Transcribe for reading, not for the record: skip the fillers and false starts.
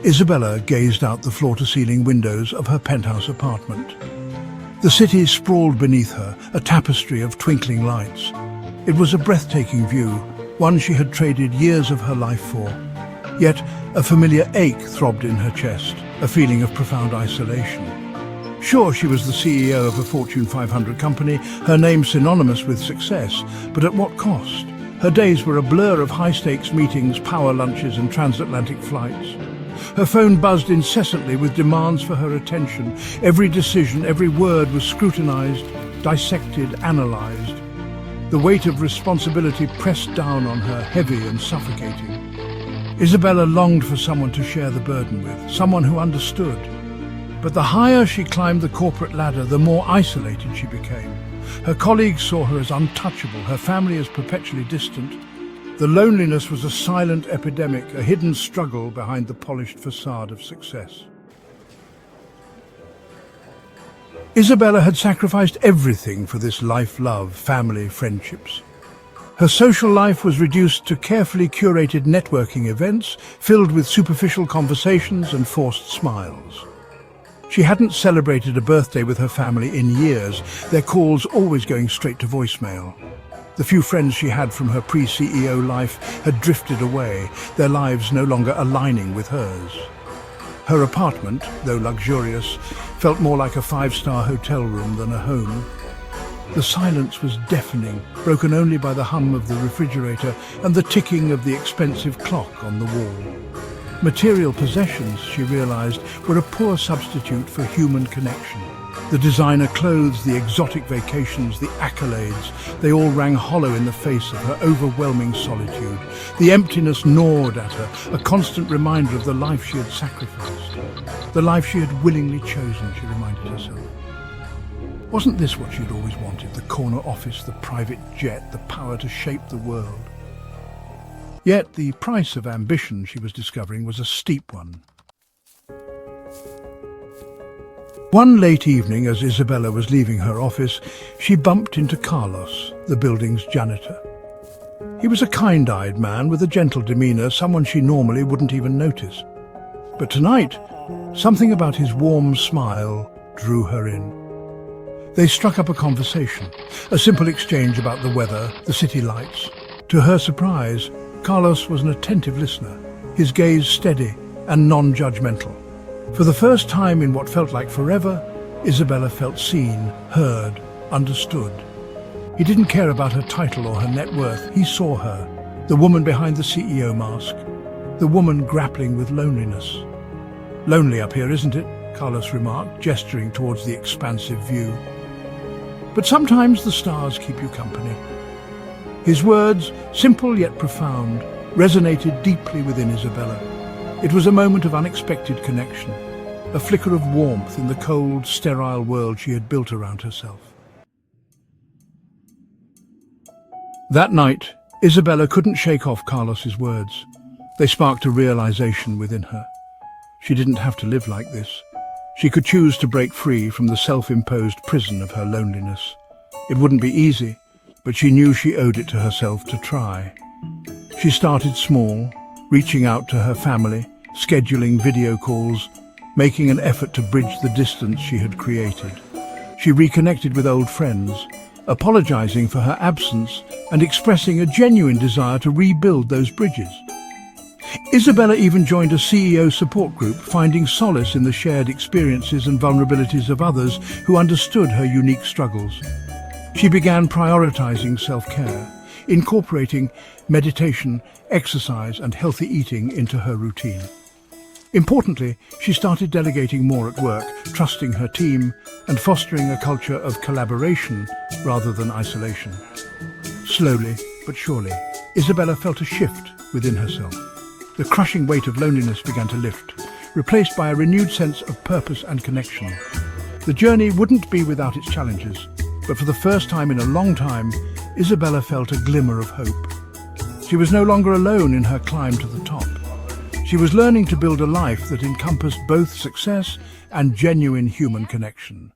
Isabella gazed out the floor-to-ceiling windows of her penthouse apartment. The city sprawled beneath her, a tapestry of twinkling lights. It was a breathtaking view, one she had traded years of her life for. Yet a familiar ache throbbed in her chest, a feeling of profound isolation. Sure, she was the CEO of a Fortune 500 company, her name synonymous with success, but at what cost? Her days were a blur of high-stakes meetings, power lunches and transatlantic flights. Her phone buzzed incessantly with demands for her attention. Every decision, every word was scrutinized, dissected, analyzed. The weight of responsibility pressed down on her, heavy and suffocating. Isabella longed for someone to share the burden with, someone who understood. But the higher she climbed the corporate ladder, the more isolated she became. Her colleagues saw her as untouchable, her family as perpetually distant. The loneliness was a silent epidemic, a hidden struggle behind the polished facade of success. Isabella had sacrificed everything for this life, love, family, friendships. Her social life was reduced to carefully curated networking events filled with superficial conversations and forced smiles. She hadn't celebrated a birthday with her family in years, their calls always going straight to voicemail. The few friends she had from her pre-CEO life had drifted away, their lives no longer aligning with hers. Her apartment, though luxurious, felt more like a five-star hotel room than a home. The silence was deafening, broken only by the hum of the refrigerator and the ticking of the expensive clock on the wall. Material possessions, she realized, were a poor substitute for human connection. The designer clothes, the exotic vacations, the accolades, they all rang hollow in the face of her overwhelming solitude. The emptiness gnawed at her, a constant reminder of the life she had sacrificed, the life she had willingly chosen, she reminded herself. Wasn't this what she had always wanted? The corner office, the private jet, the power to shape the world. Yet the price of ambition, she was discovering, was a steep one. One late evening, as Isabella was leaving her office, she bumped into Carlos, the building's janitor. He was a kind-eyed man with a gentle demeanor, someone she normally wouldn't even notice. But tonight, something about his warm smile drew her in. They struck up a conversation, a simple exchange about the weather, the city lights. To her surprise, Carlos was an attentive listener, his gaze steady and non-judgmental. For the first time in what felt like forever, Isabella felt seen, heard, understood. He didn't care about her title or her net worth. He saw her, the woman behind the CEO mask, the woman grappling with loneliness. "Lonely up here, isn't it?" Carlos remarked, gesturing towards the expansive view. "But sometimes the stars keep you company." His words, simple yet profound, resonated deeply within Isabella. It was a moment of unexpected connection, a flicker of warmth in the cold, sterile world she had built around herself. That night, Isabella couldn't shake off Carlos's words. They sparked a realization within her. She didn't have to live like this. She could choose to break free from the self-imposed prison of her loneliness. It wouldn't be easy, but she knew she owed it to herself to try. She started small, reaching out to her family, scheduling video calls, making an effort to bridge the distance she had created. She reconnected with old friends, apologizing for her absence and expressing a genuine desire to rebuild those bridges. Isabella even joined a CEO support group, finding solace in the shared experiences and vulnerabilities of others who understood her unique struggles. She began prioritizing self-care, incorporating meditation, exercise and healthy eating into her routine. Importantly, she started delegating more at work, trusting her team and fostering a culture of collaboration rather than isolation. Slowly but surely, Isabella felt a shift within herself. The crushing weight of loneliness began to lift, replaced by a renewed sense of purpose and connection. The journey wouldn't be without its challenges, but for the first time in a long time, Isabella felt a glimmer of hope. She was no longer alone in her climb to the top. She was learning to build a life that encompassed both success and genuine human connection.